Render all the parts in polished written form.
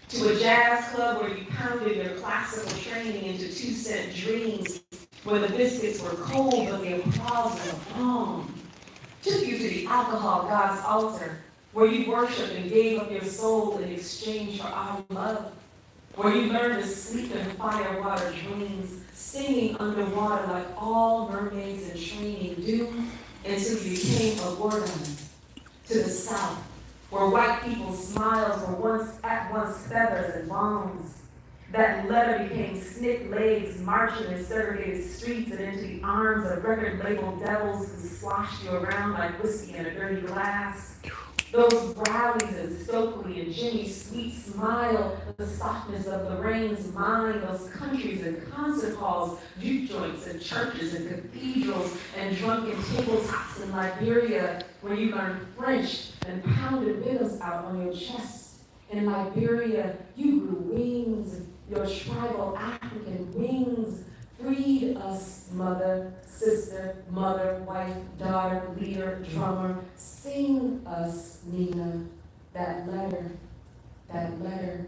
to a jazz club where you pounded your classical training into 2-cent dreams, where the biscuits were cold but the applause was bomb. Took you to the alcohol god's altar, where you worshiped and gave up your soul in exchange for our love, where you learned to sleep in fire water dreams, singing underwater like all mermaids in training do, until you became a warden. To the south, where white people's smiles were at once feathers and bombs. That letter became snick legs marching in segregated streets and into the arms of record label devils who sloshed you around like whiskey in a dirty glass. Those Brownies and Stokely and Jimmy's sweet smile, the softness of the rain's mind, those countries and concert halls, juke joints and churches and cathedrals and drunken tabletops in Liberia, where you learned French and pounded rhythms out on your chest. In Liberia, you grew wings, your tribal African wings. Freed us, mother, sister, mother, wife, daughter, leader, drummer. Sing us, Nina, that letter, that letter.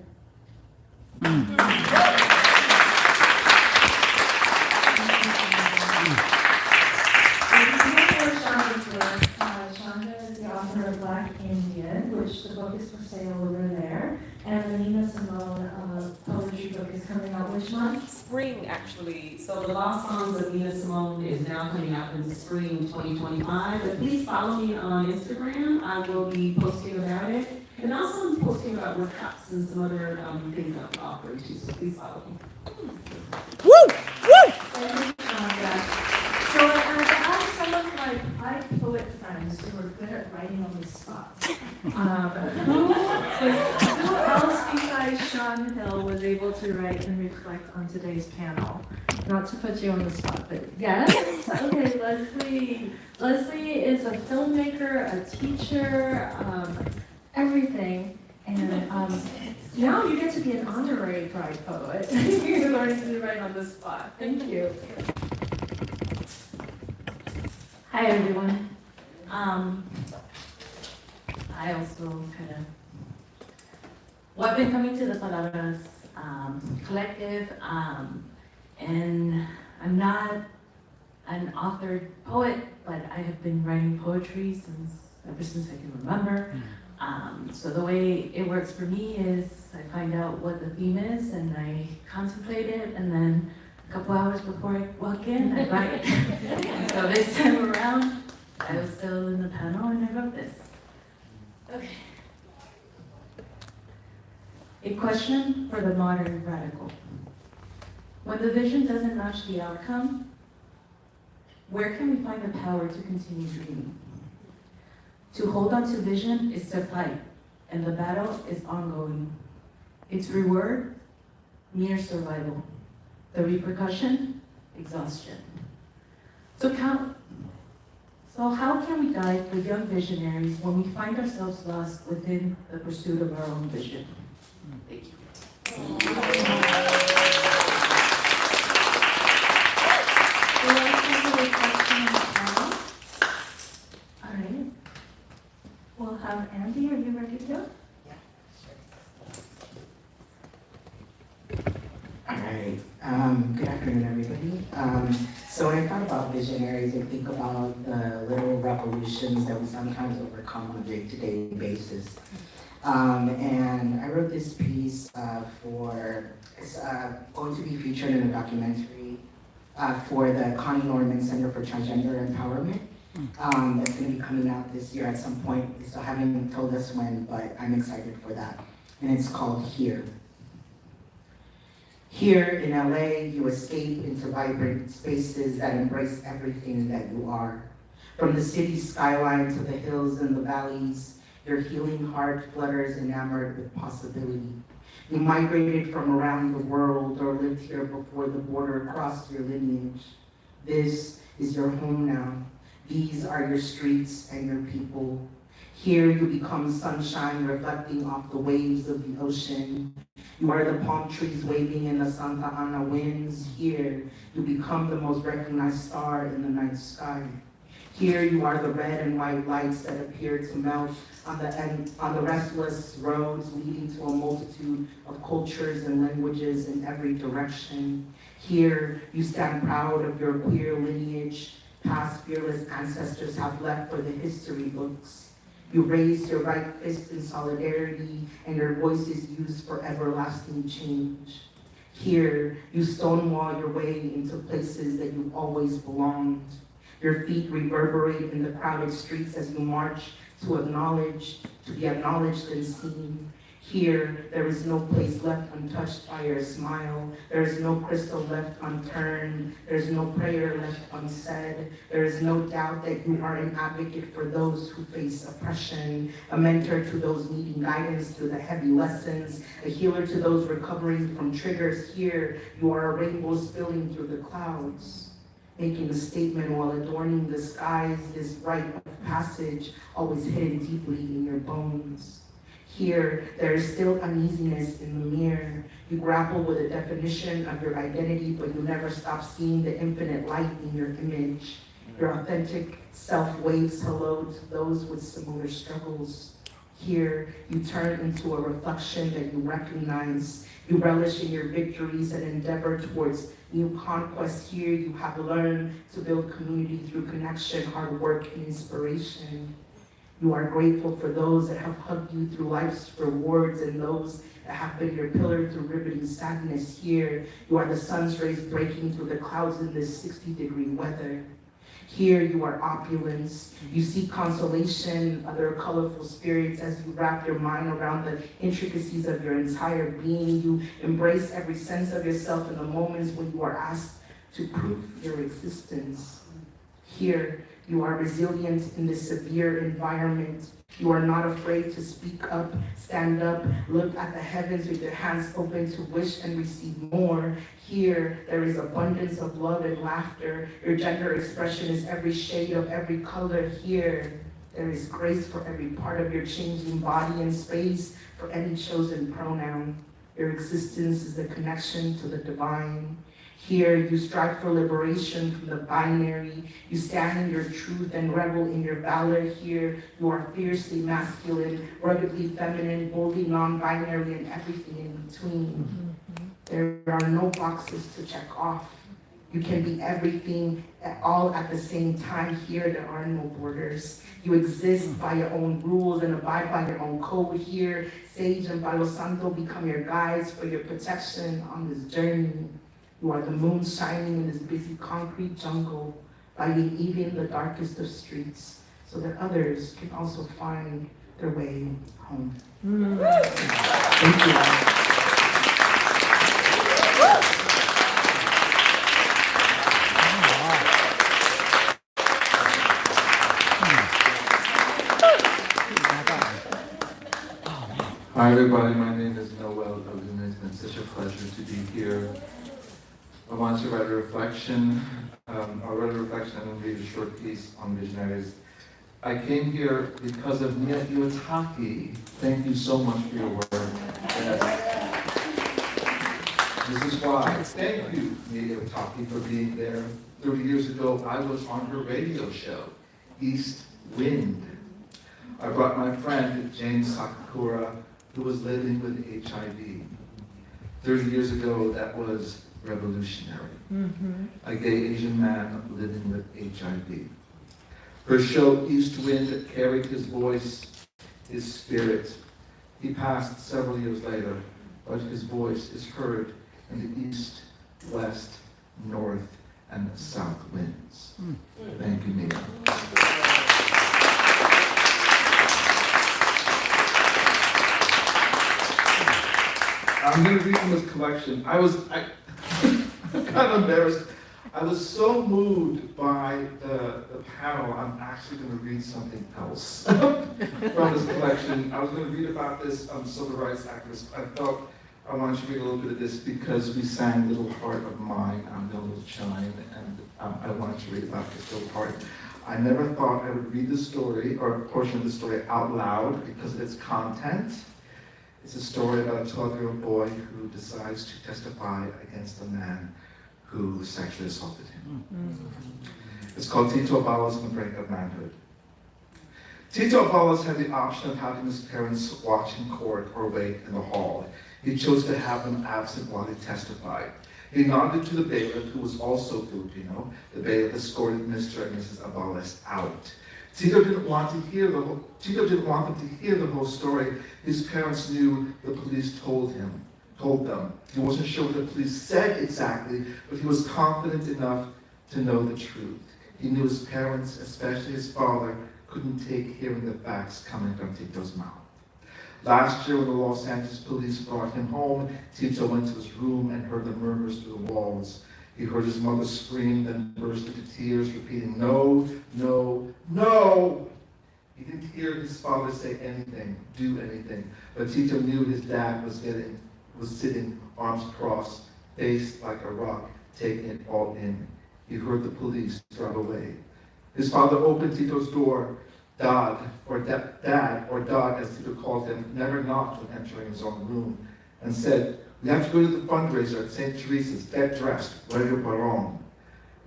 Shonda is the author of Black Indian, which the book is for sale over there. And the Nina Simone poetry book is coming out which month? Spring, actually. So the Lost Songs of Nina Simone is now coming out in spring 2025. But please follow me on Instagram. I will be posting about it. And also I'm posting about workshops and some other things I'm offering too. So please follow me. Woo! Woo! Thank you, Shonda. So I've asked some of my Black poet friends who are good at writing on the spot. Who else besides Sean Hill was able to write and reflect on today's panel? Not to put you on the spot, but yes. Okay, Leslie. Leslie is a filmmaker, a teacher, everything. And now you get to be an honorary Pride poet. You're learning to write on the spot. Thank you. Hi everyone. I also kind of, well, I've been coming to the Palabras collective, and I'm not an authored poet, but I have been writing poetry ever since I can remember. So the way it works for me is I find out what the theme is and I contemplate it, and then a couple hours before I walk in, I write. And so this time around, I was still in the panel and I wrote this. Okay. A question for the modern radical. When the vision doesn't match the outcome, where can we find the power to continue dreaming? To hold on to vision is to fight, and the battle is ongoing. Its reward, mere survival. The repercussion, exhaustion. So how can we guide the young visionaries when we find ourselves lost within the pursuit of our own vision? Thank you. All right. We'll have Andy. Are you ready to go? All right. Good afternoon, everybody. So when I thought about visionaries, I think about the little revolutions that we sometimes overcome on a day-to-day basis. And I wrote this piece it's going to be featured in a documentary for the Connie Norman Center for Transgender Empowerment. That's going to be coming out this year at some point. They still haven't told us when, but I'm excited for that. And it's called Here. Here in LA, you escape into vibrant spaces that embrace everything that you are. From the city's skyline to the hills and the valleys, your healing heart flutters enamored with possibility. You migrated from around the world or lived here before the border crossed your lineage. This is your home now. These are your streets and your people. Here you become sunshine reflecting off the waves of the ocean. You are the palm trees waving in the Santa Ana winds. Here you become the most recognized star in the night sky. Here you are the red and white lights that appear to melt on the restless roads leading to a multitude of of cultures and languages in every direction. Here, you stand proud of your queer lineage, past fearless ancestors have left for the history books. You raise your right fist in solidarity, and your voice is used for everlasting change. Here, you stonewall your way into places that you always belonged. Your feet reverberate in the crowded streets as you march to be acknowledged and seen. Here, there is no place left untouched by your smile. There is no crystal left unturned. There is no prayer left unsaid. There is no doubt that you are an advocate for those who face oppression, a mentor to those needing guidance through the heavy lessons, a healer to those recovering from triggers. Here, you are a rainbow spilling through the clouds, making a statement while adorning the skies, this rite of passage always hidden deeply in your bones. Here, there is still uneasiness in the mirror. You grapple with a definition of your identity, but you never stop seeing the infinite light in your image. Your authentic self waves hello to those with similar struggles. Here, you turn into a reflection that you recognize. You relish in your victories and endeavor towards new conquests. Here, you have learned to build community through connection, hard work, and inspiration. You are grateful for those that have hugged you through life's rewards and those that have been your pillar through riveting sadness. Here, you are the sun's rays breaking through the clouds in this 60-degree weather. Here, you are opulence. You seek consolation, other colorful spirits as you wrap your mind around the intricacies of your entire being. You embrace every sense of yourself in the moments when you are asked to prove your existence. Here, you are resilient in this severe environment. You are not afraid to speak up, stand up, look at the heavens with your hands open to wish and receive more. Here, there is abundance of love and laughter. Your gender expression is every shade of every color. Here, there is grace for every part of your changing body and space for any chosen pronoun. Your existence is the connection to the divine. Here, you strive for liberation from the binary. You stand in your truth and revel in your valor. Here, you are fiercely masculine, ruggedly feminine, boldly non-binary, and everything in between. There are no boxes to check off. You can be everything all at the same time. Here, there are no borders. You exist by your own rules and abide by your own code. Here, Sage and Palo Santo become your guides for your protection on this journey. You are the moon shining in this busy concrete jungle, lighting even the darkest of streets, so that others can also find their way home. Thank you. Hi everybody, my name is Noel Ogden. It's been such a pleasure to be here. I want to write a reflection. I'll write a reflection and read a short piece on visionaries. I came here because of Nia Iwataki. Thank you so much for your work. Yes. This is why. Thank you, Nia Iwataki, for being there. 30 years ago, I was on her radio show, East Wind. I brought my friend, Jane Sakakura, who was living with HIV. 30 years ago, that was revolutionary. A gay Asian man living with HIV. Her show, East Wind, carried his voice, his spirit. He passed several years later, but his voice is heard in the east, west, north, and south winds. Thank you, Nia. I'm going to read from this collection. I'm kind of embarrassed. I was so moved by the panel, I'm actually going to read something else from this collection. I was going to read about this civil rights activist. I felt I wanted to read a little bit of this because we sang Little Heart of Mine on the Little Chime, and I wanted to read about this little heart. I never thought I would read the story, or a portion of the story, out loud because of its content. It's a story about a 12-year-old boy who decides to testify against a man who sexually assaulted him. It's called Tito Abalos on the Brink of Manhood. Tito Abalos had the option of having his parents watch in court or wait in the hall. He chose to have them absent while he testified. He nodded to the bailiff, who was also Filipino. The bailiff escorted Mr. and Mrs. Abales out. Tito didn't want them to hear the whole story. His parents knew the police told them. He wasn't sure what the police said exactly, but he was confident enough to know the truth. He knew his parents, especially his father, couldn't take hearing the facts coming from Tito's mouth. Last year, when the Los Angeles police brought him home, Tito went to his room and heard the murmurs through the walls. He heard his mother scream, then burst into tears, repeating, "No, no, no!" He didn't hear his father say anything, do anything, but Tito knew his dad was sitting, arms crossed, face like a rock, taking it all in. He heard the police drive away. His father opened Tito's door. Dad, or Dad, as Tito called him, never knocked when entering his own room, and said, "We have to go to the fundraiser at St. Teresa's. Get dressed. Wear your barong."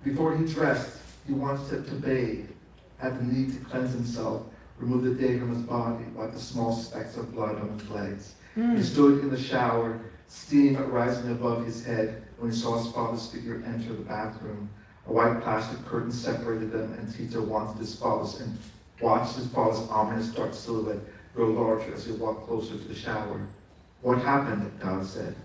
Before he dressed, he wanted to bathe, had the need to cleanse himself, remove the day from his body, wipe the small specks of blood on his legs. He stood in the shower, steam rising above his head, when he saw his father's figure enter the bathroom. A white plastic curtain separated them, and Tito watched his father's ominous dark silhouette grow larger as he walked closer to the shower. "What happened?" Dad said.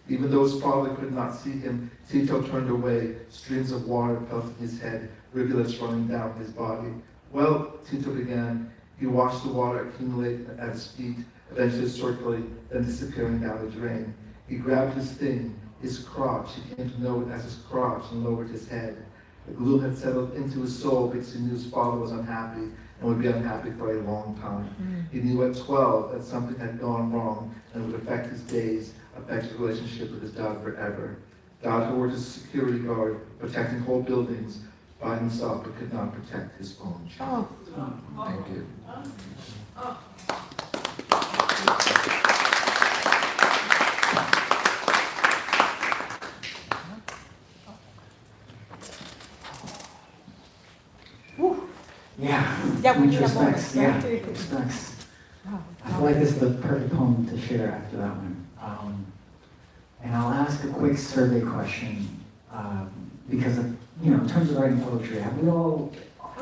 Even though his father could not see him, Tito turned away, streams of water pelting his head, rivulets running down his body. "Well," Tito began, he watched the water accumulate at his feet, eventually circling, then disappearing down the drain. He grabbed his thing, his crotch, he came to know it as his crotch, and lowered his head. The gloom had settled into his soul because he knew his father was unhappy, and would be unhappy for a long time. He knew at 12 that something had gone wrong and would affect his days, affect his relationship with his dad forever. Dad, who worked as a security guard, protecting whole buildings by himself, but could not protect his own child. Thank you. Yeah, introspects. Yeah, introspects. I feel like this is the perfect poem to share after that one. And I'll ask a quick survey question because of, in terms of writing poetry, how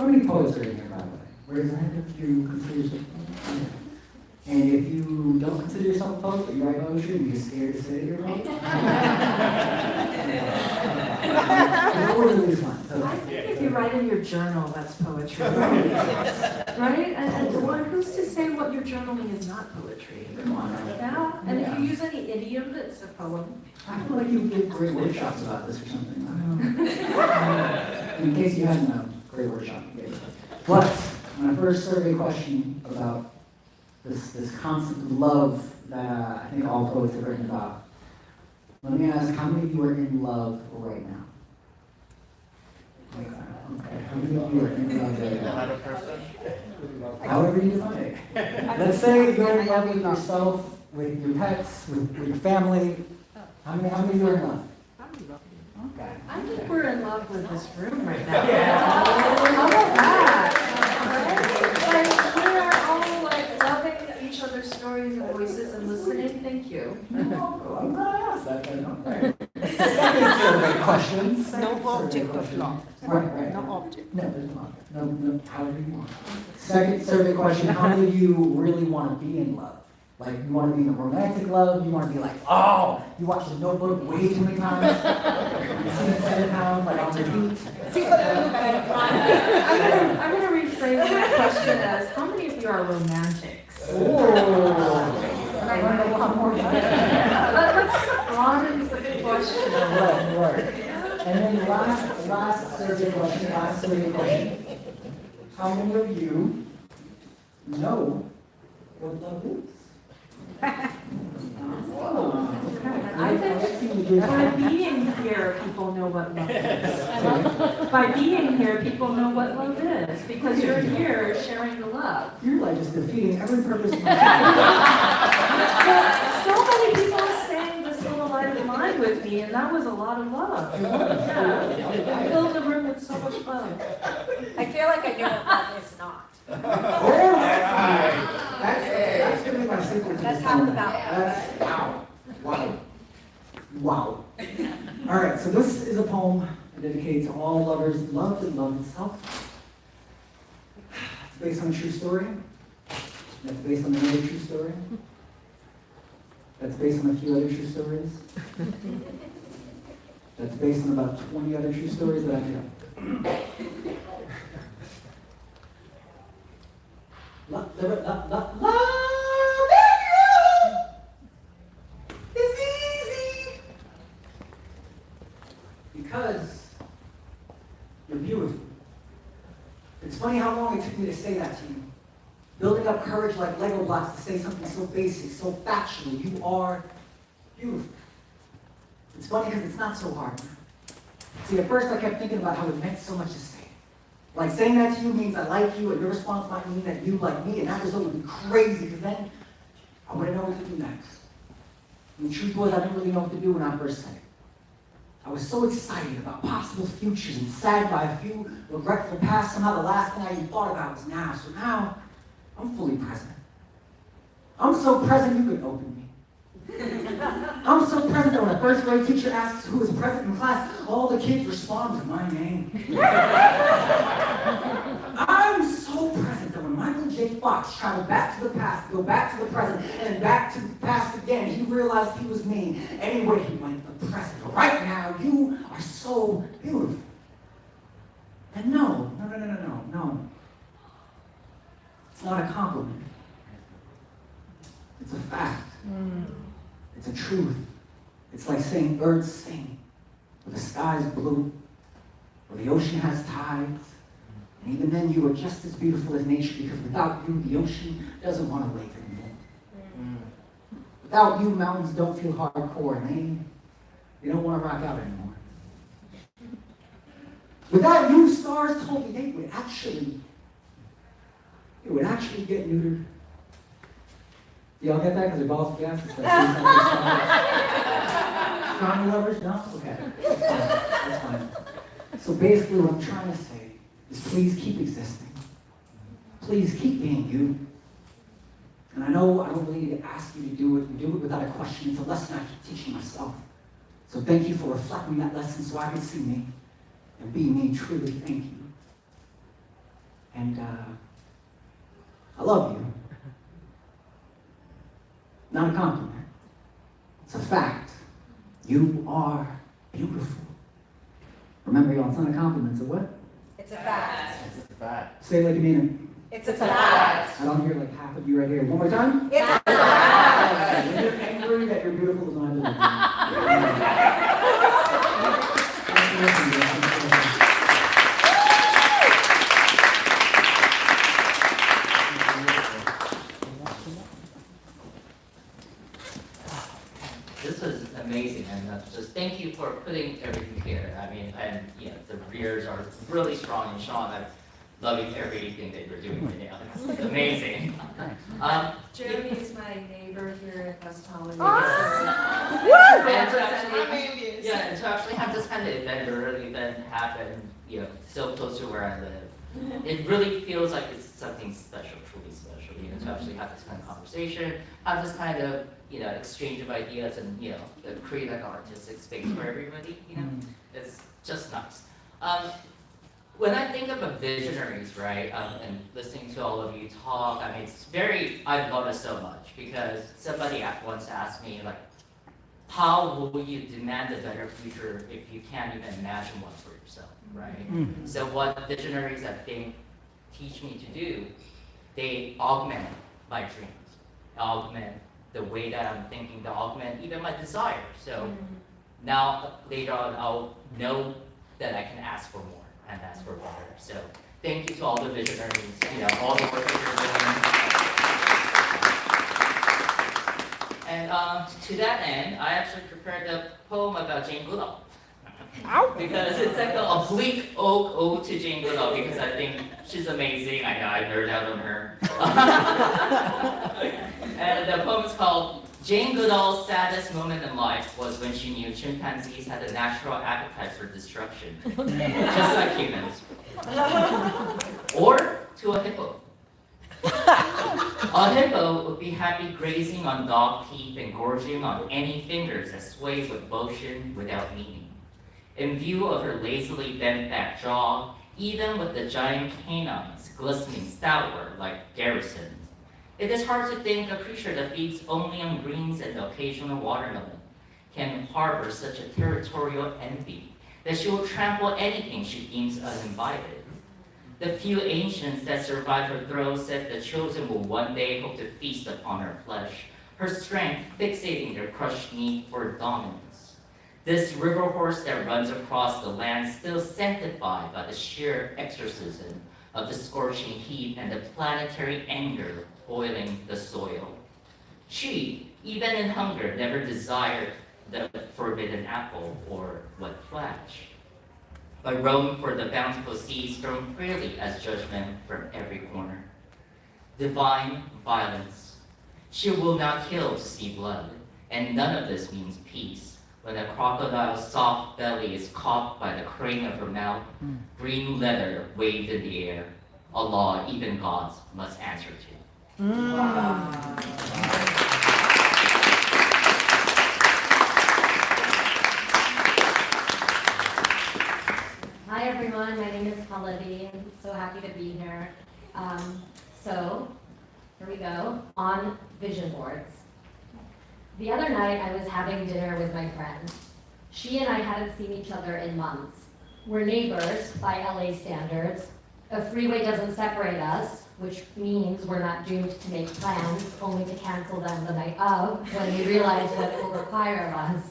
many poets are in here, by the way? Raise your hand if you consider yourself a poet. And if you don't consider yourself a poet, but you write poetry, you're just scared to say you're a poet? I think if you write in your journal, that's poetry. Right? And who's to say what you're journaling is not poetry? Yeah? And if you use any idiom, it's a poem. I feel like you give great workshops about this or something. I don't know. In case you hadn't known, great workshop. But my first survey question about this concept of love that I think all poets have written about. Let me ask, how many of you are in love right now? Okay. How many of you are in love right now? However you define it. Let's say you're in love with yourself, with your pets, with your family. How many of you are in love? Okay. I think we're in love with this room right now. Yeah. How about that? Right? We are all loving each other's stories and voices and listening. Thank you. I'm glad I asked that. Second survey questions. No object of love. Right. No object. No, there's not. No, however you want. Second survey question, how many of you really want to be in love? Like, you want to be in a romantic love, you want to be like, oh, you watch The Notebook way too many times, you see it 7 times, like on repeat. I'm going to rephrase my question as, how many of you are romantics? And I learned a lot more about it. Let's broaden the question a little. Right. And then last survey question. How many of you know what love is? I think by being here, people know what love is. By being here, people know what love is, because you're here sharing the love. You're like just defeating every purpose of my life. So many people sang this little light of mine with me, and that was a lot of love. Yeah. I filled the room with so much love. I feel like I know what love is not. That's gonna be my secret. That's half the battle. Wow. Wow. Wow. All right, so this is a poem dedicated to all lovers, love and love itself. It's based on a true story. That's based on another true story. That's based on a few other true stories. That's based on about 20 other true stories that I made up. It's easy because you're beautiful. It's funny how long it took me to say that to you. Building up courage like Lego blocks to say something so basic, so factual. You are beautiful. It's funny because it's not so hard. See, at first I kept thinking about how it meant so much to say. Like saying that to you means I like you, and your response might mean that you like me, and that result would be crazy, because then I wouldn't know what to do next. And the truth was, I didn't really know what to do when I first said it. I was so excited about possible futures and saddened by a few regretful pasts. Somehow the last thing I even thought about was now. So now, I'm fully present. I'm so present you could open me. I'm so present that when a first grade teacher asks who is present in class, all the kids respond to my name. I'm so present that when Michael J. Fox traveled back to the past, go back to the present, and then back to the past again, he realized he was me. Anywhere he went, the present. But right now, you are so beautiful. And no. It's not a compliment. It's a fact. It's a truth. It's like saying birds sing, or the sky is blue, or the ocean has tides. And even then, you are just as beautiful as nature, because without you, the ocean doesn't want to wave anymore. Without you, mountains don't feel hardcore, and they don't want to rock out anymore. Without you, stars told me they would actually get neutered. Y'all get that? Because they're balls of gas? It's like astronomy lovers? No? Okay. That's fine. So basically what I'm trying to say is please keep existing. Please keep being you. And I know I don't really need to ask you to do it. You do it without a question. It's a lesson I keep teaching myself. So thank you for reflecting that lesson so I can see me and be me. Truly, thank you. And I love you. Not a compliment. It's a fact. You are beautiful. Remember, y'all, it's not a compliment, it's a what? It's a fact. It's a fact. Say it like you mean It's a fact. it. I don't hear like half of you right here. One more time. It's a fact. When you're angry that you're beautiful is when I believe This was amazing, and just thank you for putting everything here. I mean, and the rears are really strong, and Sean, I'm loving everything that you're doing right now. It's amazing. Jeremy is my neighbor here in West Hollywood. And to actually have this kind of event, or early event happen, so close to where I live, it really feels like it's something special, truly special. To actually have this kind of conversation, have this kind of exchange of ideas, and create like an artistic space for everybody. It's just nice. When I think of visionaries, right, and listening to all of you talk, I mean, I've loved it so much, because somebody once asked me, like, how will you demand a better future if you can't even imagine one for yourself, right? So what visionaries, I think, teach me to do, they augment my dreams, augment the way that I'm thinking, to augment even my desires. So now, later on, I'll know that I can ask for more and ask for better. So thank you to all the visionaries, all the work that you're doing. And to that end, I actually prepared a poem about Jane Goodall. Because it's like a bleak ode to Jane Goodall, because I think she's amazing. I know, I nerd out on her. And the poem is called Jane Goodall's saddest moment in life was when she knew chimpanzees had a natural appetite for destruction, just like humans. Or to a hippo. A hippo would be happy grazing on dog teeth and gorging on any fingers that sway with motion without meaning. In view of her lazily bent back jaw, even with the giant canines glistening stoutward like garrisons, it is hard to think a creature that feeds only on greens and the occasional watermelon can harbor such a territorial envy that she will trample anything she deems uninvited. The few ancients that survived her throes said the chosen will one day hope to feast upon her flesh, her strength fixating their crushed need for dominance. This river horse that runs across the land still sanctified by the sheer exorcism of the scorching heat and the planetary anger boiling the soil. She, even in hunger, never desired the forbidden apple or what flash. But roam for the bountiful seas thrown freely as judgment from every corner. Divine violence. She will not kill to see blood, and none of this means peace. When a crocodile's soft belly is caught by the crane of her mouth, green leather waved in the air, a law even gods must answer to. Hi everyone, my name is Pallavi. I'm so happy to be here. So, here we go, on vision boards. The other night I was having dinner with my friend. She and I hadn't seen each other in months. We're neighbors by LA standards. A freeway doesn't separate us, which means we're not doomed to make plans, only to cancel them the night of when we realize what it will require of us.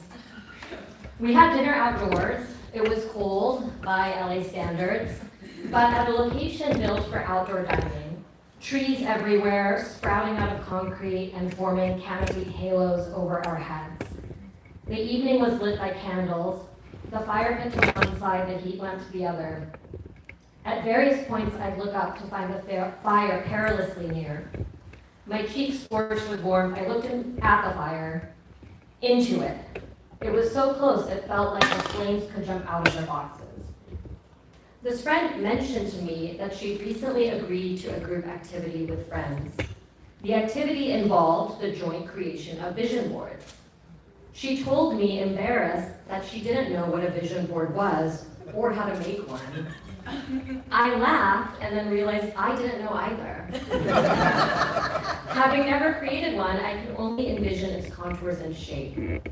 We had dinner outdoors. It was cold by LA standards, but at a location built for outdoor dining. Trees everywhere, sprouting out of concrete and forming canopied halos over our heads. The evening was lit by candles, the fire pit to one side, the heat lamp to the other. At various points, I'd look up to find the fire perilously near. My cheeks scorched with warmth, I looked at the fire, into it. It was so close it felt like the flames could jump out of their boxes. This friend mentioned to me that she'd recently agreed to a group activity with friends. The activity involved the joint creation of vision boards. She told me, embarrassed, that she didn't know what a vision board was or how to make one. I laughed and then realized I didn't know either. Having never created one, I could only envision its contours and shape.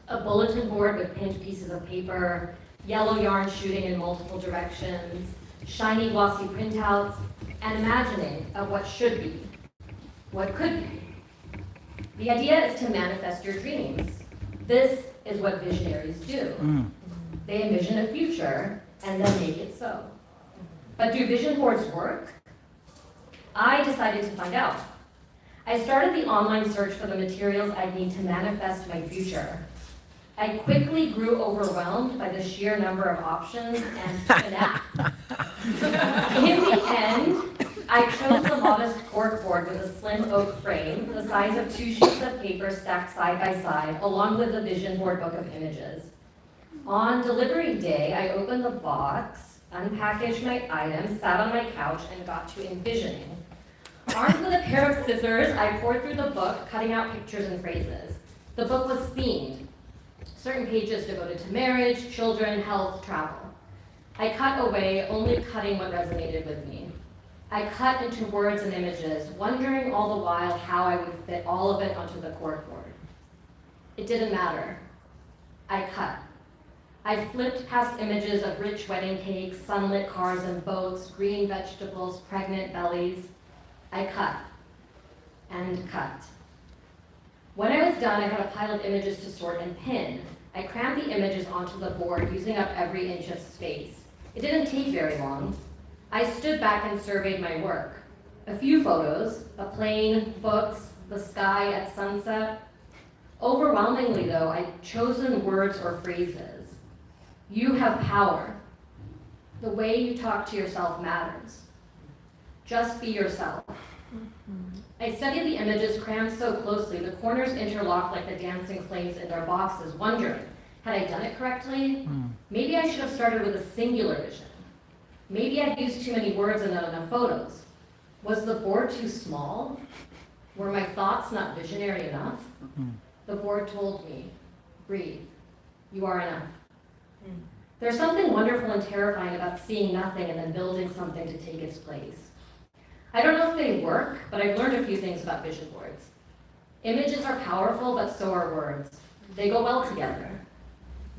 A bulletin board with pinned pieces of paper, yellow yarn shooting in multiple directions, shiny glossy printouts, and imagining of what should be, what could be. The idea is to manifest your dreams. This is what visionaries do. They envision a future and then make it so. But do vision boards work? I decided to find out. I started the online search for the materials I'd need to manifest my future. I quickly grew overwhelmed by the sheer number of options and took a nap. In the end, I chose the modest corkboard with a slim oak frame, the size of 2 sheets of paper stacked side by side, along with a vision board book of images. On delivery day, I opened the box, unpackaged my items, sat on my couch, and got to envisioning. Armed with a pair of scissors, I poured through the book, cutting out pictures and phrases. The book was themed. Certain pages devoted to marriage, children, health, travel. I cut away, only cutting what resonated with me. I cut into words and images, wondering all the while how I would fit all of it onto the corkboard. It didn't matter. I cut. I flipped past images of rich wedding cakes, sunlit cars and boats, green vegetables, pregnant bellies. I cut and cut. When I was done, I had a pile of images to sort and pin. I crammed the images onto the board, using up every inch of space. It didn't take very long. I stood back and surveyed my work. A few photos, a plane, books, the sky at sunset. Overwhelmingly though, I'd chosen words or phrases. You have power. The way you talk to yourself matters. Just be yourself. I studied the images crammed so closely, the corners interlocked like the dancing flames in their boxes, wondering, had I done it correctly? Maybe I should have started with a singular vision. Maybe I'd used too many words and not enough photos. Was the board too small? Were my thoughts not visionary enough? The board told me, breathe, you are enough. There's something wonderful and terrifying about seeing nothing and then building something to take its place. I don't know if they work, but I've learned a few things about vision boards. Images are powerful, but so are words. They go well together.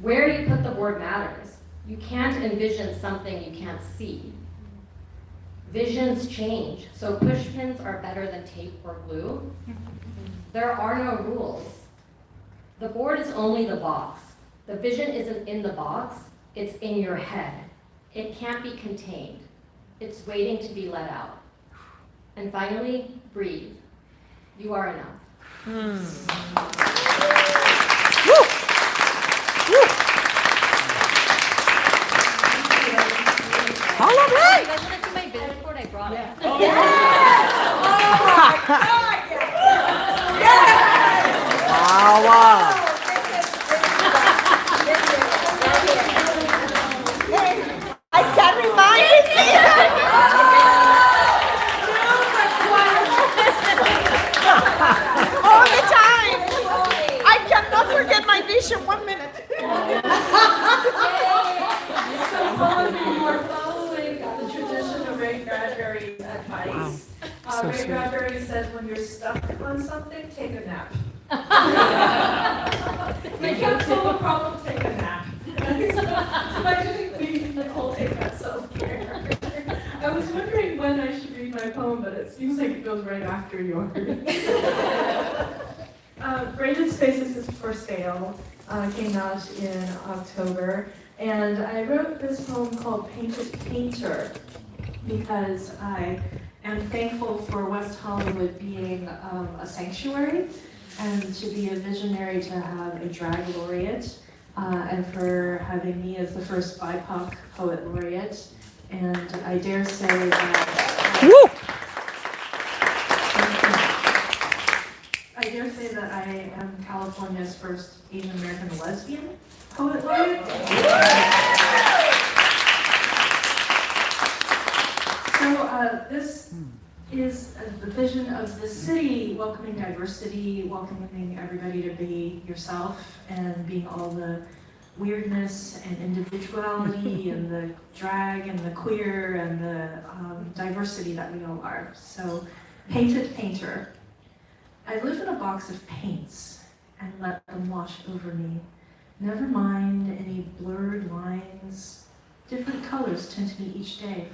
Where you put the board matters. You can't envision something you can't see. Visions change, so pushpins are better than tape or glue. There are no rules. The board is only the box. The vision isn't in the box, it's in your head. It can't be contained. It's waiting to be let out. And finally, breathe. You are enough. All right. You guys want to see my vision board? I brought it. Wow. I can't remind all the time. I cannot forget my vision 1 minute. You are following the tradition of Ray Bradbury's advice. Ray Bradbury says when you're stuck on something, take a nap. You can't solve a problem, take a nap. So I think we, Nicole, take that self-care. I was wondering when I should read my poem, but it seems like it goes right after yours. Braided Spaces is for sale. Came out in October. And I wrote this poem called Painted Painter because I am thankful for West Hollywood being a sanctuary and to be a visionary to have a drag laureate and for having me as the first BIPOC poet laureate. And I dare say that I am California's first Asian American lesbian poet laureate. So this is the vision of the city, welcoming diversity, welcoming everybody to be yourself and being all the weirdness and individuality and the drag and the queer and the diversity that we all are. So, Painted Painter. I live in a box of paints and let them wash over me. Never mind any blurred lines. Different colors tint me each day.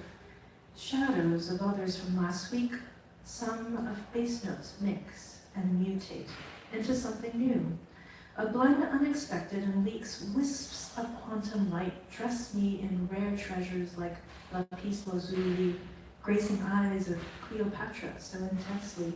Shadows of others from last week. Some of bass notes mix and mutate into something new. A blend unexpected and leaks wisps of quantum light dress me in rare treasures like lapis lazuli, gracing eyes of Cleopatra so intensely.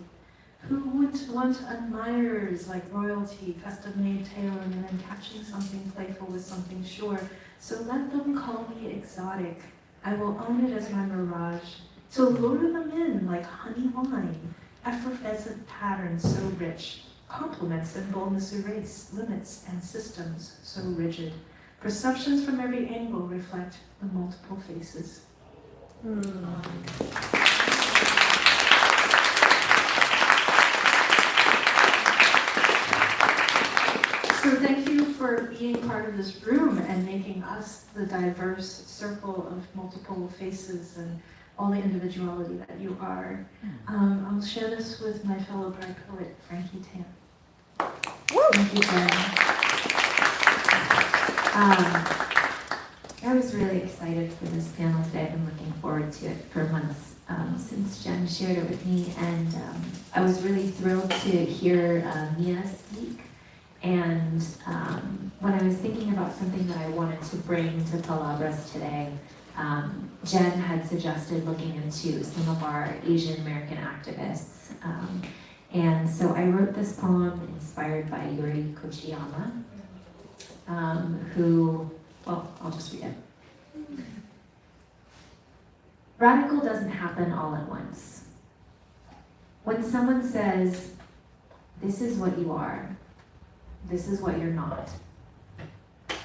Who wouldn't want admirers like royalty, custom-made tailoring, and then catching something playful with something sure? So let them call me exotic. I will own it as my mirage, to lure them in like honey wine. Effervescent patterns so rich, compliments and boldness erase, limits and systems so rigid. Perceptions from every angle reflect the multiple faces. So thank you for being part of this room and making us the diverse circle of multiple faces and all the individuality that you are. I'll share this with my fellow Pride poet, Frankie Tan. Thank you, Jen. I was really excited for this panel today. I've been looking forward to it for months since Jen shared it with me, and I was really thrilled to hear Mia speak. And when I was thinking about something that I wanted to bring to Palabras today, Jen had suggested looking into some of our Asian American activists. And so I wrote this poem inspired by Yuri Kochiyama, who, well, I'll just read it. Radical doesn't happen all at once. When someone says, this is what you are, this is what you're not.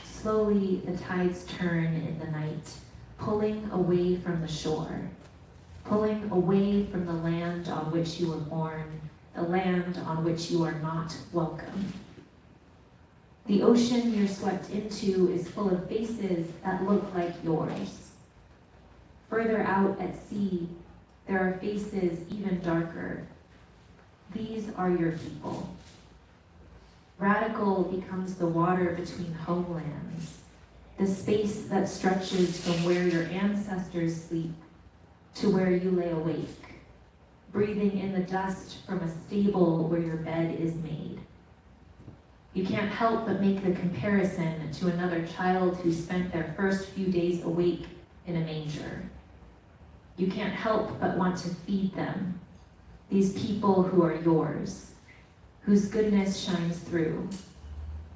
Slowly, the tides turn in the night, pulling away from the shore. pulling away from the land on which you were born, the land on which you are not welcome. The ocean you're swept into is full of faces that look like yours. Further out at sea, there are faces even darker. These are your people. Radical becomes the water between homelands, the space that stretches from where your ancestors sleep to where you lay awake, breathing in the dust from a stable where your bed is made. You can't help but make the comparison to another child who spent their first few days awake in a manger. You can't help but want to feed them, these people who are yours, whose goodness shines through,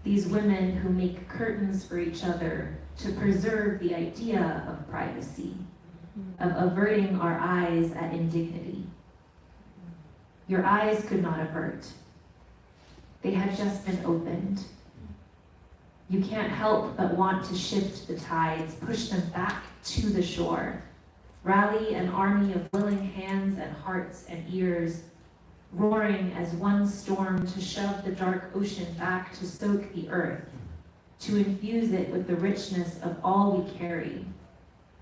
these women who make curtains for each other to preserve the idea of privacy, of averting our eyes at indignity. Your eyes could not avert. They had just been opened. You can't help but want to shift the tides, push them back to the shore, rally an army of willing hands and hearts and ears, roaring as one storm to shove the dark ocean back to soak the earth, to infuse it with the richness of all we carry,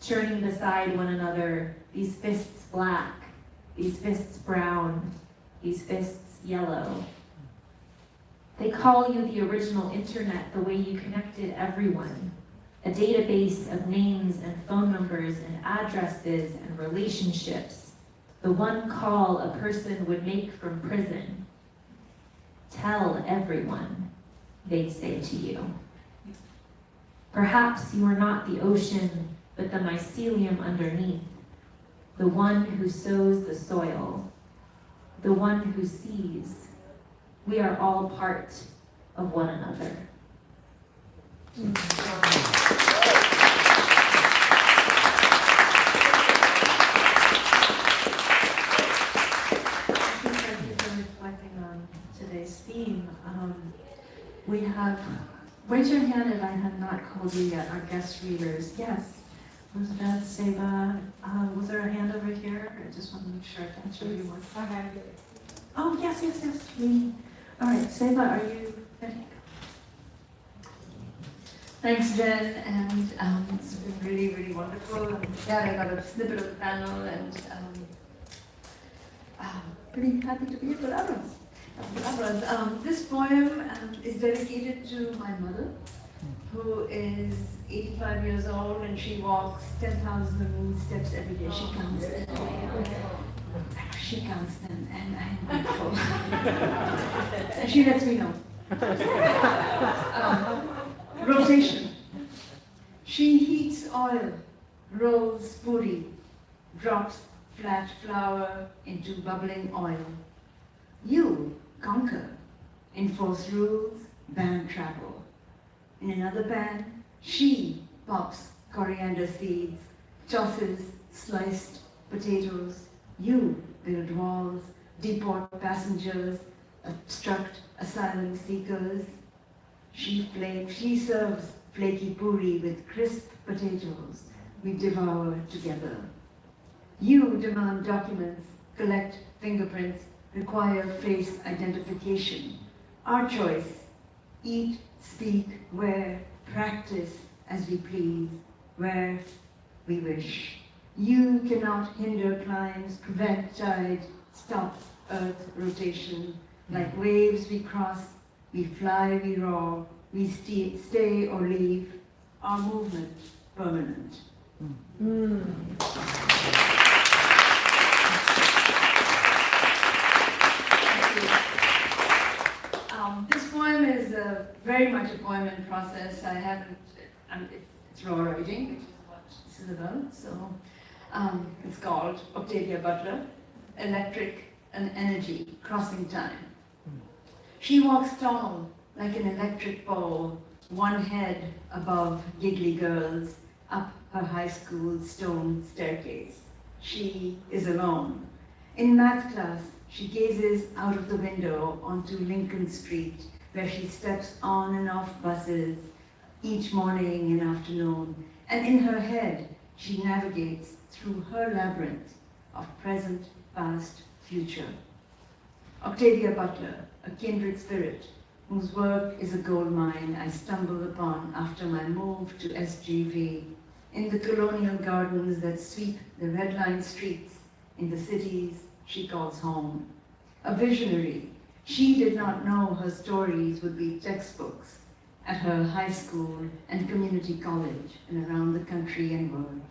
turning beside one another, these fists black, these fists brown, these fists yellow. They call you the original internet, the way you connected everyone, a database of names and phone numbers and addresses and relationships, the one call a person would make from prison. Tell everyone, they'd say to you. Perhaps you are not the ocean, but the mycelium underneath, the one who sows the soil, the one who sees. We are all part of one another. Thank you for reflecting on today's theme. We have, raise your hand if I have not called you yet, our guest readers. Yes. Elizabeth, Seba, was there a hand over here? I just want to make sure I catch everyone. Oh, yes, me. All right, Seba, are you ready? Thanks, Jen, and it's been really, really wonderful. And yeah, I got a snippet of the panel, and pretty happy to be here. Palabras. This poem is dedicated to my mother, who is 85 years old, and she walks 10,000 steps every day. She counts them. She counts them, and I'm grateful. And she lets me know. Rotation. She heats oil, rolls puri, drops flat flour into bubbling oil. You conquer, enforce rules, ban travel. In another pan, she pops coriander seeds, tosses sliced potatoes. You build walls, deport passengers, obstruct asylum seekers. She serves flaky puri with crisp potatoes. We devour together. You demand documents, collect fingerprints, require face identification. Our choice: eat, speak, wear, practice as we please, where we wish. You cannot hinder climbs, prevent tide, stop earth rotation. Like waves we cross, we fly, we roar, we stay or leave. Our movement permanent. This poem is very much a poem in process. I haven't, it's raw writing, which is what this is about. So it's called Octavia Butler, Electric and Energy, Crossing Time. She walks tall like an electric pole, one head above giggly girls, up her high school stone staircase. She is alone. In math class, she gazes out of the window onto Lincoln Street, where she steps on and off buses each morning and afternoon. And in her head, she navigates through her labyrinth of present, past, future. Octavia Butler, a kindred spirit, whose work is a gold mine I stumbled upon after my move to SGV, in the colonial gardens that sweep the red-line streets in the cities she calls home. A visionary, she did not know her stories would be textbooks at her high school and community college and around the country and world.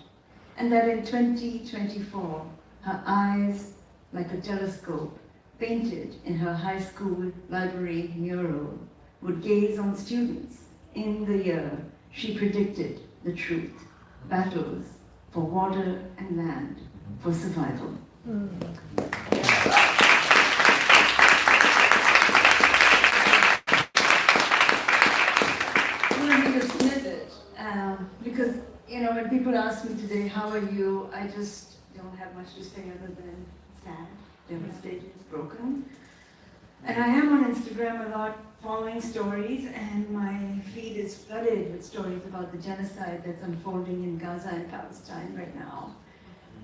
And that in 2024, her eyes, like a telescope, painted in her high school library mural, would gaze on students in the year she predicted the truth, battles for water and land, for survival. I want to read a snippet, because, when people ask me today, how are you, I just don't have much to say other than sad, devastated, broken. And I am on Instagram a lot, following stories, and my feed is flooded with stories about the genocide that's unfolding in Gaza and Palestine right now.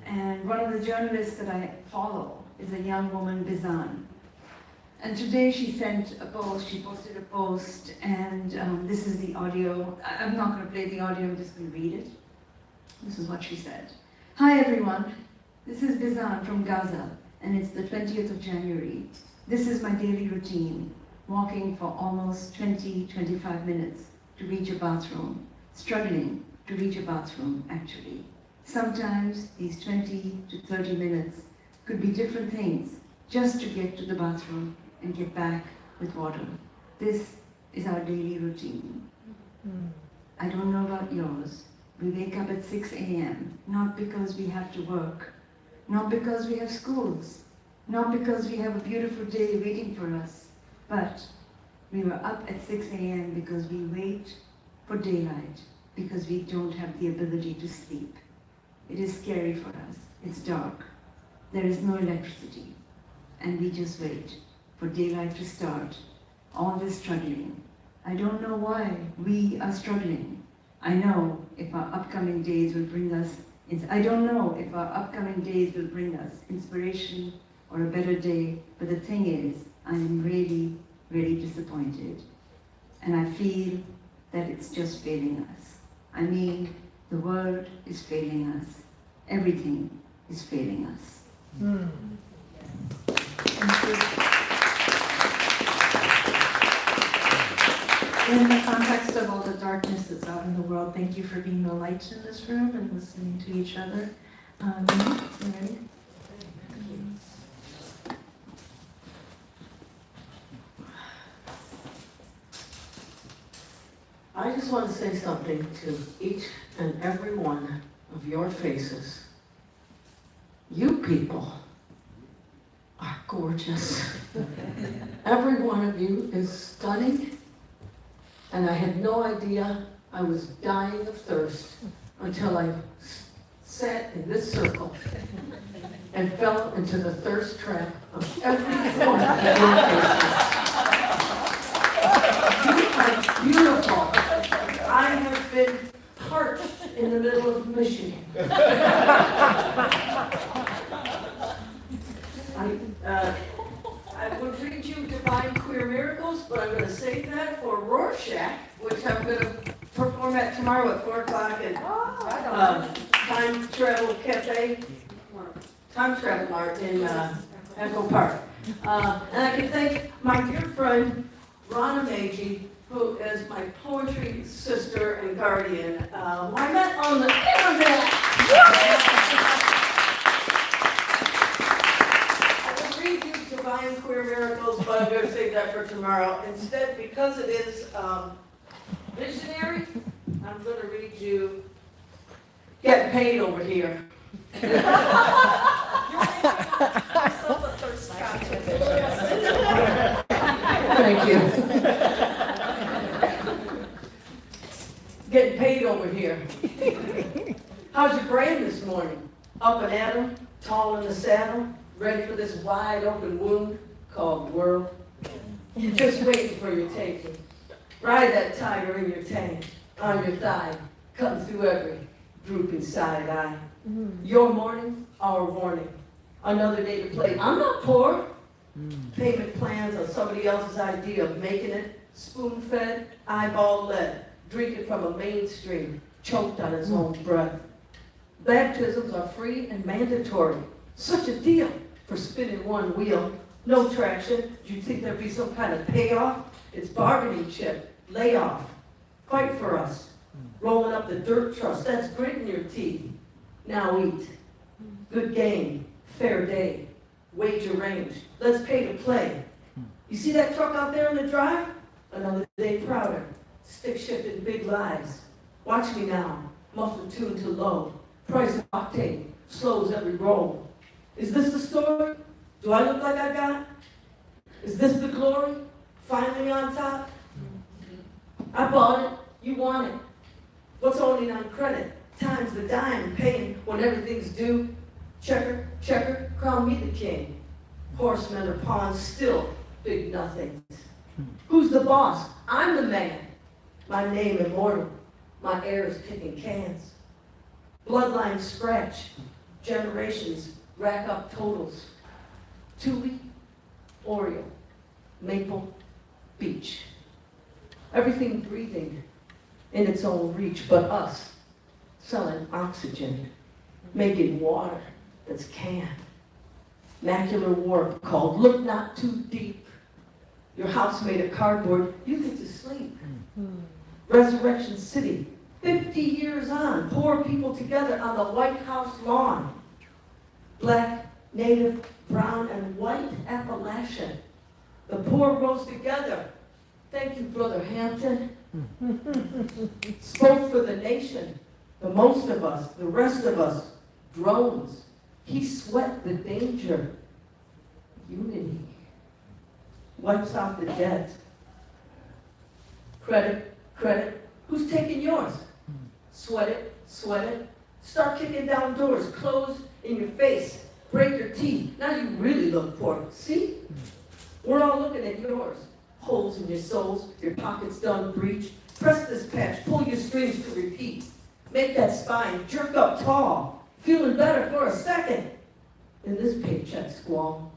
And one of the journalists that I follow is a young woman, Bizan. And today she posted a post, and this is the audio. I'm not going to play the audio, I'm just going to read it. This is what she said. Hi everyone, this is Bizan from Gaza, and it's the 20th of January. This is my daily routine, walking for almost 20-25 minutes to reach a bathroom, struggling to reach a bathroom actually. Sometimes these 20 to 30 minutes could be different things just to get to the bathroom and get back with water. This is our daily routine. I don't know about yours. We wake up at 6 a.m., not because we have to work, not because we have schools, not because we have a beautiful day waiting for us, but we were up at 6 a.m. because we wait for daylight, because we don't have the ability to sleep. It is scary for us. It's dark. There is no electricity. And we just wait for daylight to start. All this struggling. I don't know why we are struggling. I know if our upcoming days will bring us, I don't know if our upcoming days will bring us inspiration or a better day, but the thing is, I am really, really disappointed. And I feel that it's just failing us. I mean, the world is failing us. Everything is failing us. Thank you. In the context of all the darkness that's out in the world, thank you for being the light in this room and listening to each other. You ready? I just want to say something to each and every one of your faces. You people are gorgeous. Every one of you is stunning, and I had no idea I was dying of thirst until I sat in this circle and fell into the thirst trap of every one of your faces. You are beautiful. I have been parched in the middle of Michigan. I would read you Divine Queer Miracles, but I'm going to save that for Rorschach, which I'm going to perform at tomorrow at 4 o'clock at Time Travel Cafe, Time Travel Mart in Echo Park. And I can thank my dear friend, Ronna Meiji, who is my poetry sister and guardian, who I met on the internet. I will read you Divine Queer Miracles, but I'm going to save that for tomorrow. Instead, because it is visionary, I'm going to read you Get Paid Over Here. Thank you. Getting paid over here. How's your brain this morning? Up and at 'em, tall in the saddle, ready for this wide open wound called world? Just waiting for your taking. Ride that tiger in your tank, on your thigh, cutting through every drooping side eye. Your morning, our warning. another day to play. I'm not poor. Payment plans are somebody else's idea of making it. Spoon-fed, eyeball-led, drinking from a mainstream, choked on his own breath. Baptisms are free and mandatory. Such a deal for spinning one wheel. No traction. Do you think there'd be some kind of payoff? It's bargaining chip, layoff. Fight for us. Rolling up the dirt trust, that's grit in your teeth. Now eat. Good game, fair day, wager range. Let's pay to play. You see that truck out there in the drive? Another day prouder. Stick shifting big lies. Watch me now, muffler tuned to low. Price of octane, slows every roll. Is this the story? Do I look like I got? Is this the glory? Finally on top? I bought it, you want it. What's owning on credit? Times the dime, paying when everything's due. Checker, checker, crown me the king. Horsemen are pawns, still big nothings. Who's the boss? I'm the man. My name immortal, my heirs kicking cans. Bloodlines scratch, generations rack up totals. Tule, Oriole, Maple, Beach. Everything breathing in its own reach, but us selling oxygen, making water that's canned. Macular warp called look not too deep. Your house made of cardboard, you get to sleep. Resurrection City, 50 years on, poor people together on the White House lawn. Black, native, brown, and white Appalachian. The poor rose together. Thank you, Brother Hampton. Spoke for the nation. The most of us, the rest of us, drones. He sweat the danger. Unity. Wipes out the debt. Credit, credit. Who's taking yours? Sweat it, sweat it. Start kicking down doors. Close in your face. Break your teeth. Now you really look poor. See? We're all looking at yours. Holes in your soles, your pockets done breached. Press this patch, pull your strings to repeat. Make that spine jerk up tall. Feeling better for a second. In this paycheck squall.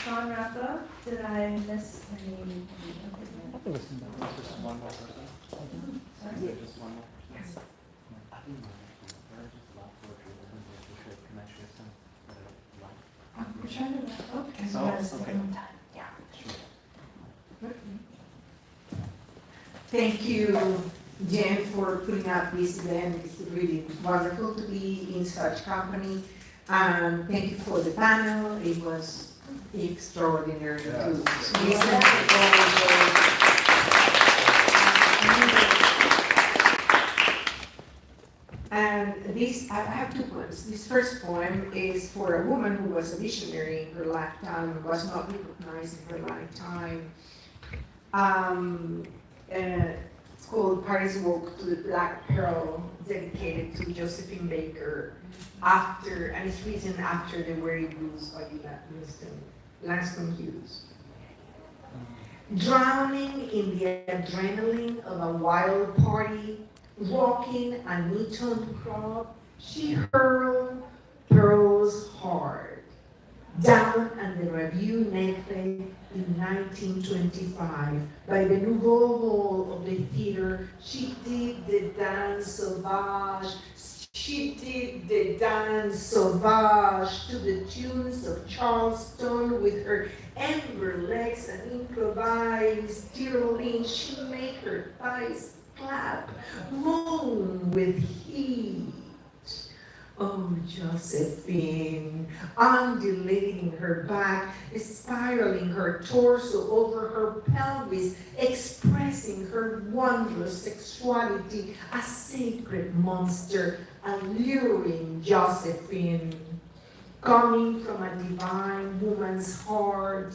Sean Rappa, did I miss any? I think it's just one more person. Sorry? Just one more person. Yes. I think poetry can I share some live? We're trying to wrap up because Oh, we're at a okay. certain time. Yeah. Sure. Thank you, Jen, for putting up this event. It's really wonderful to be in such company. Thank you for the panel. It was extraordinary to listen to all the and this, I have two poems. This first poem is for a woman who was a visionary in her lifetime, was not recognized in her lifetime. It's called Paris Walk to the Black Pearl, dedicated to Josephine Baker, and it's written after The Weary Blues by Langston Hughes. Drowning in the adrenaline of a wild party, rocking a knit-on crop, she hurled pearls hard down on the Revue Necklace in 1925. By the Nouveau Hall of the theater, she did the dance sauvage. She did the dance sauvage to the tunes of Charleston with her amber legs and improvised tirling. She made her thighs clap, moan with heat. Oh, Josephine, undulating her back, spiraling her torso over her pelvis, expressing her wondrous sexuality, a sacred monster, alluring Josephine, coming from a divine woman's heart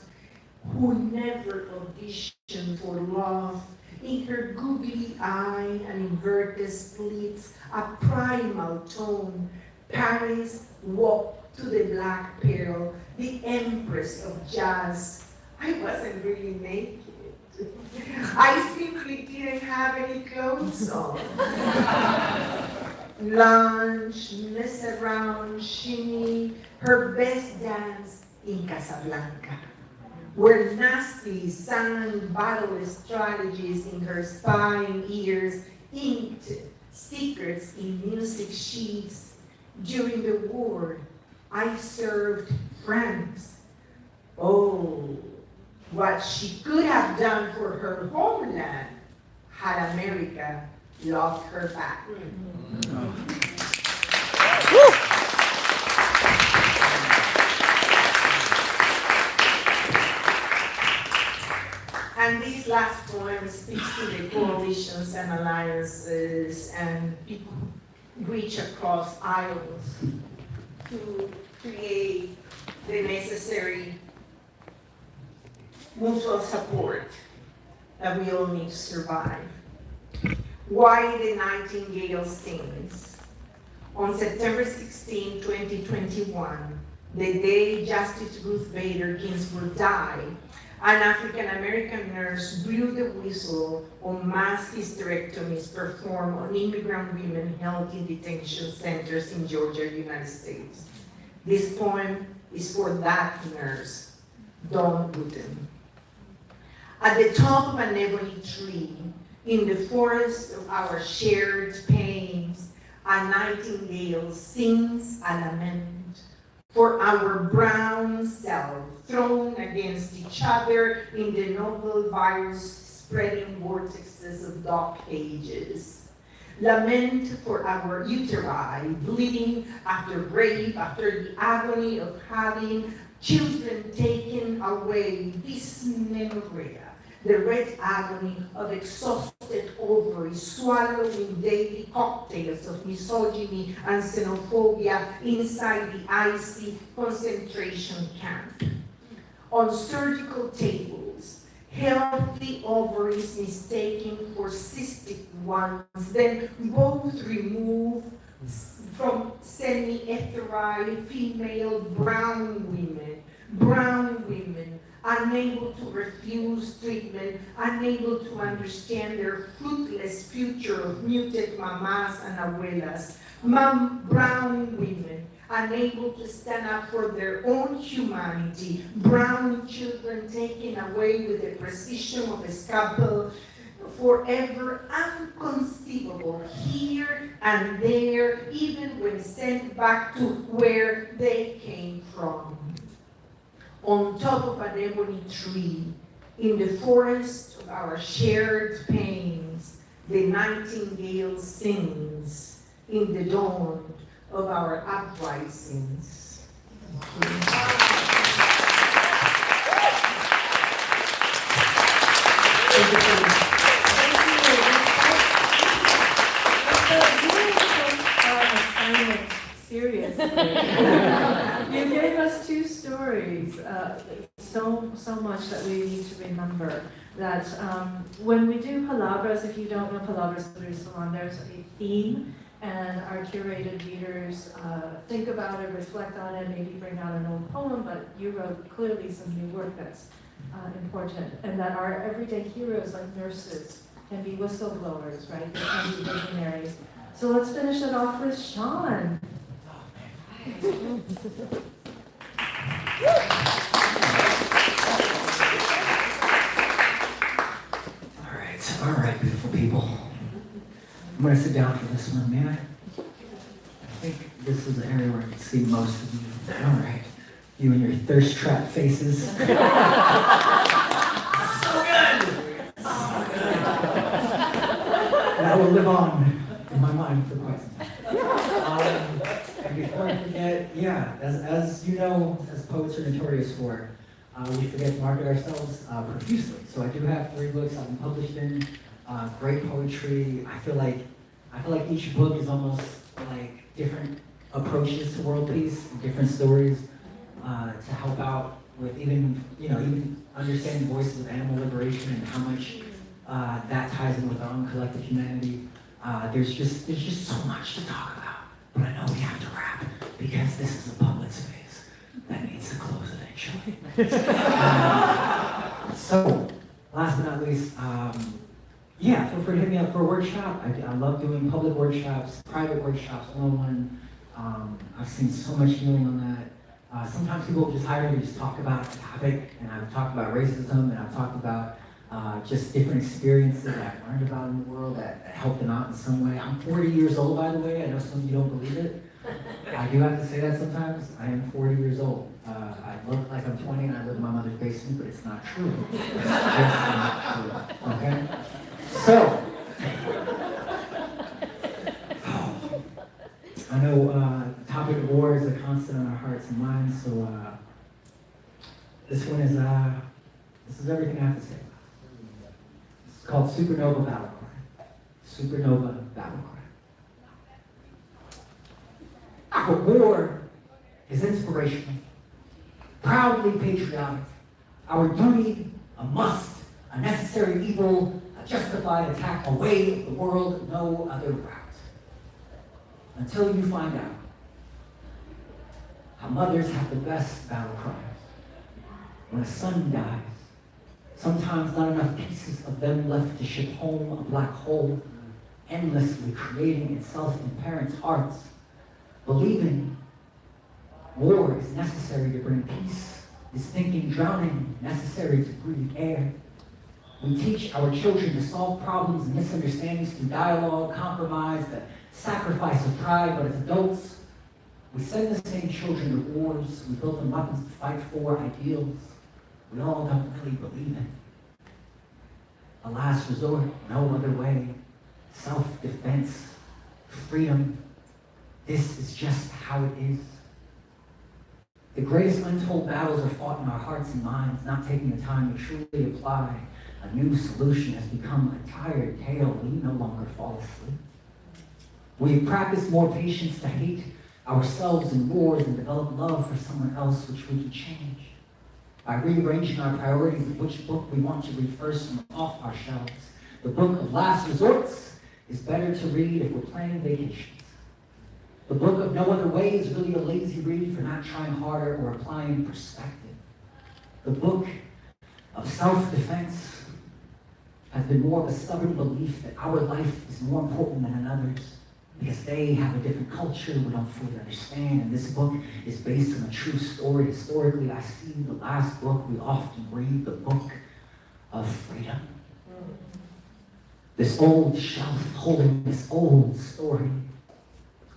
who never auditioned for love. In her googly eye and inverted slits, a primal tone, Paris walked to the Black Pearl, the empress of jazz. I wasn't really naked. I simply didn't have any clothes on. Lunch, mess around, shimmy, her best dance in Casablanca, where Nazi sang battle strategies in her spine ears, inked secrets in music sheets. During the war, I served France. Oh, what she could have done for her homeland had America loved her back. And this last poem speaks to the coalitions and alliances and people reach across aisles to create the necessary mutual support that we all need to survive. Why the Nightingale Sings. On September 16, 2021, the day Justice Ruth Bader Ginsburg died, an African-American nurse blew the whistle on mass hysterectomies performed on immigrant women held in detention centers in Georgia, United States. This poem is for that nurse, Dawn Wooten. At the top of an ebony tree, in the forest of our shared pains, a nightingale sings a lament for our brown self thrown against each other in the novel virus-spreading vortexes of dark ages. Lament for our uteri bleeding after rape, after the agony of having children taken away, dysmenorrhea, the red agony of exhausted ovaries swallowing daily cocktails of misogyny and xenophobia inside the icy concentration camp. On surgical tables, healthy ovaries mistaken for cystic ones, then both removed from semi-ethereal female brown women, unable to refuse treatment, unable to understand their fruitless future of muted mamas and abuelas, brown women, unable to stand up for their own humanity, brown children taken away with the precision of a scalpel, forever unconceivable here and there, even when sent back to where they came from. On top of an ebony tree, in the forest of our shared pains, the nightingale sings in the dawn of our uprisings. Seriously. You gave us two stories, so much that we need to remember. That when we do Palabras, if you don't know Palabras Poetry Salon, there's a theme, and our curated readers think about it, reflect on it, maybe bring out an old poem, but you wrote clearly some new work that's important, and that our everyday heroes like nurses can be whistleblowers, right? They can be visionaries. So let's finish it off with Sean. All right, beautiful people. I'm gonna sit down for this one, man. I think this is the area where I can see most of you. All right, you and your thirst trap faces. So good. That will live on in my mind for quite some time. And before I forget, yeah, as you know, as poets are notorious for, we forget to market ourselves profusely. So I do have 3 books I've been published in, great poetry. I feel like each book is almost like different approaches to world peace, different stories to help out with even understanding voices of animal liberation and how much that ties in with our own collective humanity. There's just so much to talk about, but I know we have to wrap because this is a public space that needs to close eventually. So, last but not least, yeah, feel free to hit me up for a workshop. I love doing public workshops, private workshops, one-on-one. I've seen so much healing on that. Sometimes people just hire me to just talk about a topic, and I've talked about racism, and I've talked about just different experiences that I've learned about in the world that helped them out in some way. I'm 40 years old, by the way. I know some of you don't believe it. I do have to say that sometimes. I am 40 years old. I look like I'm 20 and I live in my mother's basement, but it's not true. It's not true, okay? So, I know the topic of war is a constant on our hearts and minds, so this one is, this is everything I have to say. It's called Supernova Battle Cry. Supernova Battle Cry. Our war is inspirational, proudly patriotic, our duty a must, a necessary evil, a justified attack, a way of the world, no other route. Until you find out how mothers have the best battle cries. When a son dies, sometimes not enough pieces of them left to ship home a black hole, endlessly creating itself in parents' hearts, believing war is necessary to bring peace, is thinking drowning necessary to breathe air. We teach our children to solve problems and misunderstandings through dialogue, compromise, the sacrifice of pride, but as adults, we send the same children to wars, we build them weapons to fight for ideals we all don't really believe in. A last resort, no other way, self-defense, freedom, this is just how it is. The greatest untold battles are fought in our hearts and minds, not taking the time to truly apply. A new solution has become a tired tale. We no longer fall asleep. We have practiced more patience to hate ourselves in wars and develop love for someone else, which we can change. By rearranging our priorities of which book we want to read first from off our shelves. The book of last resorts is better to read if we're planning vacations. The book of no other way is really a lazy read for not trying harder or applying perspective. The book of self-defense has been more of a stubborn belief that our life is more important than another's because they have a different culture we don't fully understand. And this book is based on a true story. Historically, I see the last book we often read, the book of freedom. This old shelf holding this old story.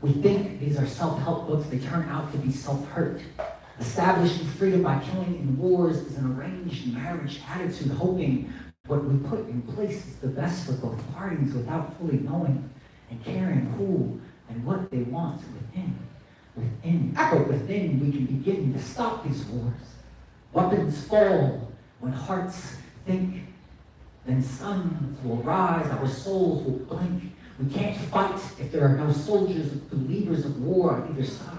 We think these are self-help books, they turn out to be self-hurt. Establishing freedom by killing in wars is an arranged marriage attitude, hoping what we put in place is the best for both parties without fully knowing and caring who and what they want within. Within, we can begin to stop these wars. Weapons fall when hearts think, then suns will rise, our souls will blink. We can't fight if there are no soldiers, believers of war on either side.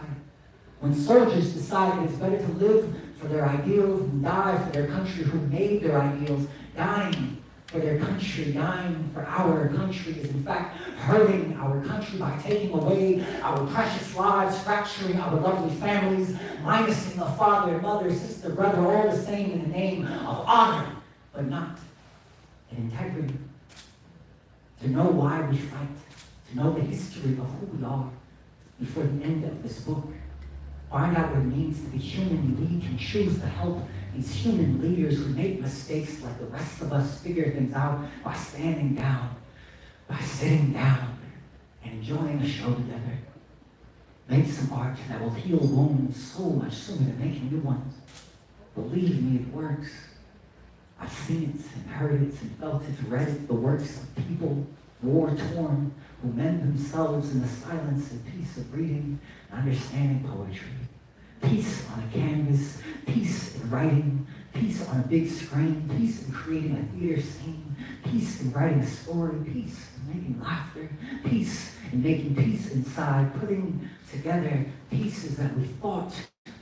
When soldiers decide it is better to live for their ideals and die for their country who made their ideals, dying for their country, dying for our country is in fact hurting our country by taking away our precious lives, fracturing our lovely families, minusing a father, mother, sister, brother, all the same in the name of honor, but not in integrity. To know why we fight, to know the history of who we are before the end of this book. Find out what it means to be human. We can choose to help these human leaders who make mistakes like the rest of us figure things out by standing down, by sitting down, and enjoying a show together. Make some art that will heal wounds so much sooner than making new ones. Believe me, it works. I've seen it and heard it and felt it, read it, the works of people, war-torn, who mend themselves in the silence and peace of reading and understanding poetry. Peace on a canvas, peace in writing, peace on a big screen, peace in creating a theater scene, peace in writing a story, peace in making laughter, peace in making peace inside, putting together pieces that we thought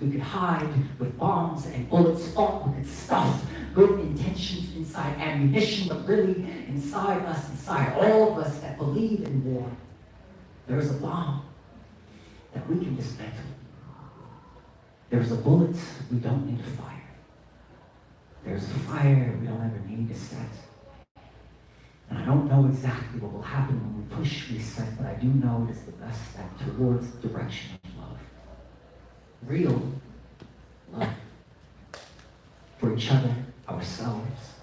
we could hide with bombs and bullets, thought we could stuff good intentions inside ammunition, but really inside us, inside all of us that believe in war, there is a bomb that we can dismantle. There's a bullet we don't need to fire. There's a fire we don't ever need to set. And I don't know exactly what will happen when we push reset, but I do know it is the best step towards the direction of love. Real love. For each other, ourselves.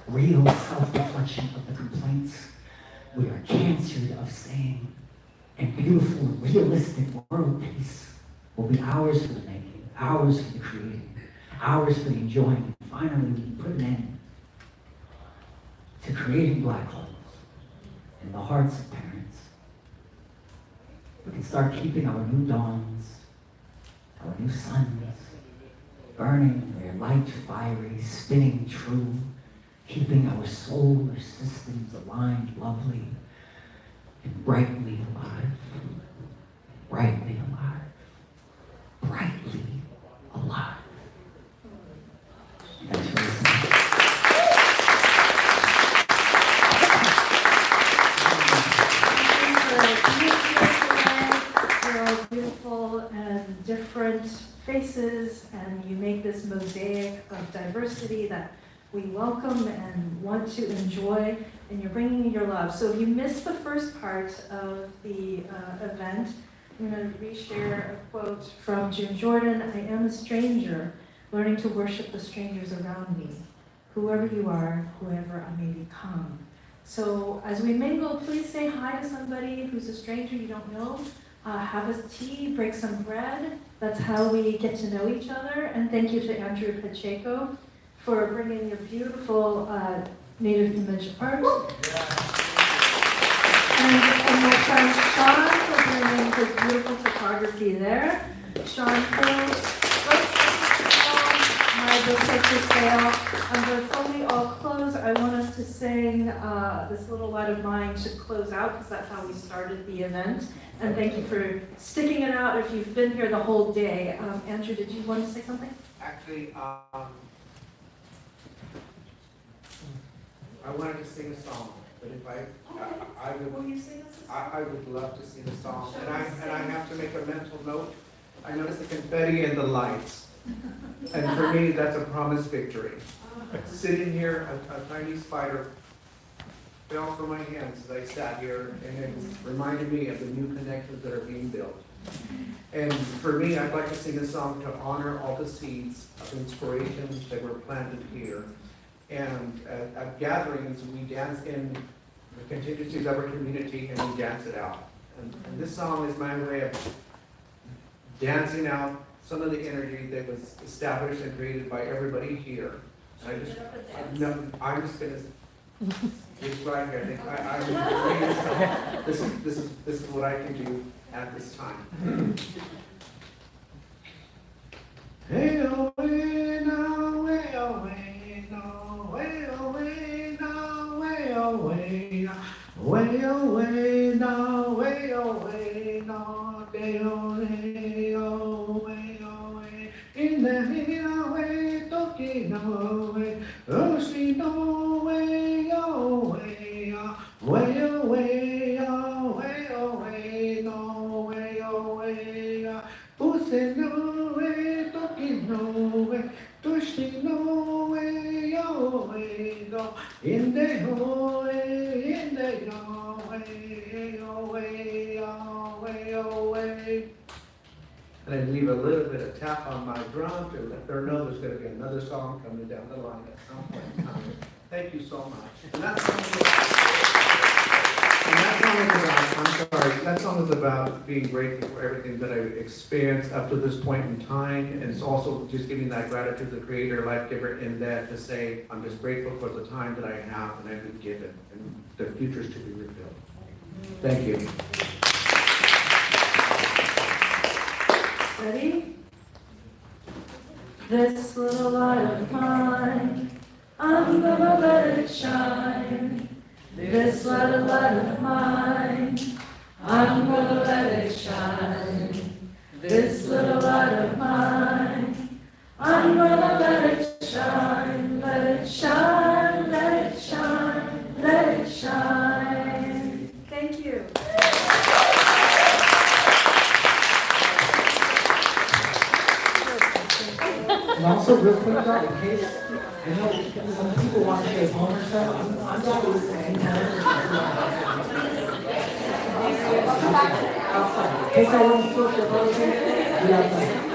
Real self-reflection of the complaints we are cancered of saying. And beautiful, realistic world peace will be ours for the making, ours for the creating, ours for the enjoying. And finally, we can put an end to creating black holes in the hearts of parents. We can start keeping our new dawns, our new suns, burning their light fiery, spinning true, keeping our solar systems aligned lovely and brightly alive, brightly alive, brightly alive. Thanks for listening. You're all beautiful and different faces, and you make this mosaic of diversity that we welcome and want to enjoy, and you're bringing in your love. So if you missed the first part of the event, I'm going to reshare a quote from June Jordan. I am a stranger, learning to worship the strangers around me, whoever you are, whoever I may become. So as we mingle, please say hi to somebody who's a stranger you don't know. Have a tea, break some bread. That's how we get to know each other. And thank you to Andrew Pacheco for bringing your beautiful native image art. And my friend Sean for bringing his beautiful photography there. Sean Hills, my book for sale. Before we all close, I want us to sing This Little Light of Mine to close out, because that's how we started the event. And thank you for sticking it out if you've been here the whole day. Andrew, did you want to say something? Actually, I wanted to sing a song, but if I would, Will you sing us a song? I would love to sing a song, and I have to make a mental note. I noticed the confetti and the lights, and for me, that's a promised victory. Sitting here, a tiny spider fell from my hands as I sat here, and it reminded me of the new connections that are being built. And for me, I'd like to sing a song to honor all the seeds of inspirations that were planted here. And at gatherings, we dance in the contingencies of our community and we dance it out. And this song is my way of dancing out some of the energy that was established and created by everybody here. And I'm just gonna, it's right here, I think this is what I can do at this time. Hey, oh, hey, no, hey, oh, hey, no, hey, oh, hey, no, hey, oh, hey, no, way, oh, hey, no, way, oh, hey, no, day, oh, hey, oh, hey, oh, hey, in the hey, oh, hey, toki, no, way, oh, she, no, way, oh, hey, way, oh, way, oh, way, oh, hey, no, way, oh, way, puse, no, way, toki, no, way, tushi, no, way, oh, way, no, in the oh, way, in the oh, way, oh, way, oh, way, oh, way. And I leave a little bit of tap on my drum to let her know there's going to be another song coming down the line at some point in time. Thank you so much. And that song is about being grateful for everything that I've experienced up to this point in time. And it's also just giving that gratitude to the Creator, life giver, in that to say, I'm just grateful for the time that I have and I've been given, and the future's to be revealed. Thank you. Ready? This little light of mine, I'm gonna let it shine. This little light of mine, I'm gonna let it shine. This little light of mine, I'm gonna let it shine. Let it shine, let it shine, let it shine. Thank you. And also, real quick, though, in case, I know some people want to stay home or stuff, I'm down to listen anytime. Outside. In case I want to social, we outside.